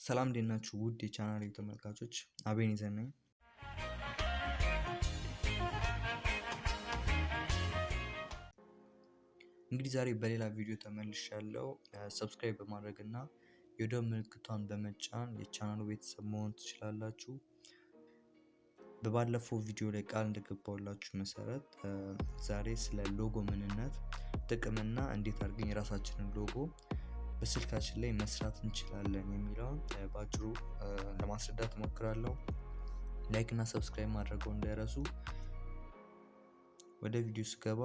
ሰላም እንዴት ናችሁ? ውድ የቻናሌ ተመልካቾች አቤኔዘር ነኝ። እንግዲህ ዛሬ በሌላ ቪዲዮ ተመልሻለሁ። ሰብስክራይብ በማድረግ እና የደወል ምልክቷን በመጫን የቻናሉ ቤተሰብ መሆን ትችላላችሁ። በባለፈው ቪዲዮ ላይ ቃል እንደገባሁላችሁ መሰረት ዛሬ ስለ ሎጎ ምንነት፣ ጥቅምና እንዴት አድርገን የራሳችንን ሎጎ በስልካችን ላይ መስራት እንችላለን የሚለውን ባጭሩ ለማስረዳት እሞክራለሁ። ላይክ እና ሰብስክራይብ ማድረገው እንዳይረሱ። ወደ ቪዲዮ ስገባ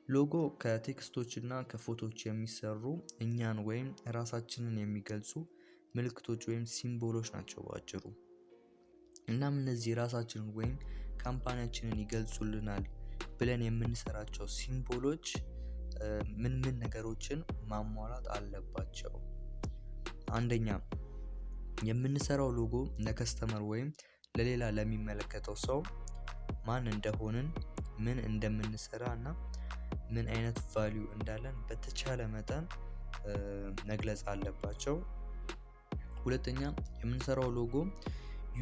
ሎጎ ከቴክስቶች እና ከፎቶዎች የሚሰሩ እኛን ወይም ራሳችንን የሚገልጹ ምልክቶች ወይም ሲምቦሎች ናቸው ባጭሩ። እናም እነዚህ ራሳችንን ወይም ካምፓኒያችንን ይገልጹልናል ብለን የምንሰራቸው ሲምቦሎች ምን ነገሮችን ማሟላት አለባቸው? አንደኛ የምንሰራው ሎጎ ለከስተመር ወይም ለሌላ ለሚመለከተው ሰው ማን እንደሆንን፣ ምን እንደምንሰራ እና ምን አይነት ቫልዩ እንዳለን በተቻለ መጠን መግለጽ አለባቸው። ሁለተኛ የምንሰራው ሎጎ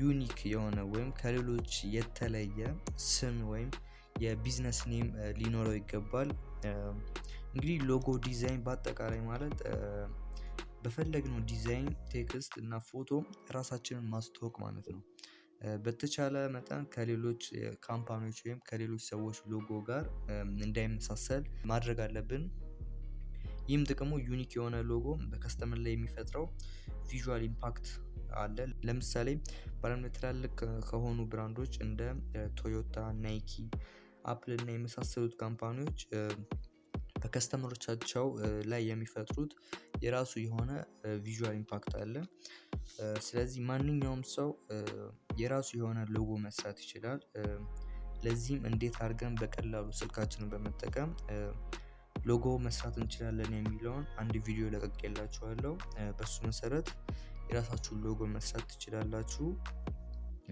ዩኒክ የሆነ ወይም ከሌሎች የተለየ ስም ወይም የቢዝነስ ኔም ሊኖረው ይገባል። እንግዲህ ሎጎ ዲዛይን በአጠቃላይ ማለት በፈለግነው ዲዛይን ቴክስት እና ፎቶ ራሳችንን ማስተዋወቅ ማለት ነው። በተቻለ መጠን ከሌሎች ካምፓኒዎች ወይም ከሌሎች ሰዎች ሎጎ ጋር እንዳይመሳሰል ማድረግ አለብን። ይህም ጥቅሙ ዩኒክ የሆነ ሎጎ በከስተመር ላይ የሚፈጥረው ቪዥዋል ኢምፓክት አለ። ለምሳሌ ባለሙያ ትላልቅ ከሆኑ ብራንዶች እንደ ቶዮታ፣ ናይኪ፣ አፕል እና የመሳሰሉት ካምፓኒዎች በከስተመሮቻቸው ላይ የሚፈጥሩት የራሱ የሆነ ቪዥዋል ኢምፓክት አለ። ስለዚህ ማንኛውም ሰው የራሱ የሆነ ሎጎ መስራት ይችላል። ለዚህም እንዴት አድርገን በቀላሉ ስልካችንን በመጠቀም ሎጎ መስራት እንችላለን የሚለውን አንድ ቪዲዮ ለቀቄላችኋለሁ። በሱ መሰረት የራሳችሁን ሎጎ መስራት ትችላላችሁ።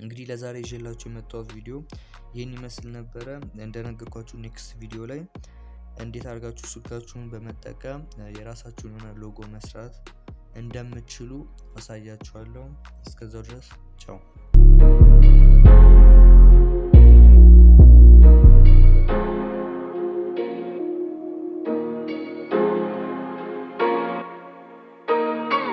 እንግዲህ ለዛሬ ይዤላችሁ የመጣሁት ቪዲዮ ይሄን ይመስል ነበረ። እንደነገርኳችሁ ኔክስት ቪዲዮ ላይ እንዴት አድርጋችሁ ስልካችሁን በመጠቀም የራሳችሁን የሆነ ሎጎ መስራት እንደምትችሉ አሳያችኋለሁ። እስከዛው ድረስ ቻው።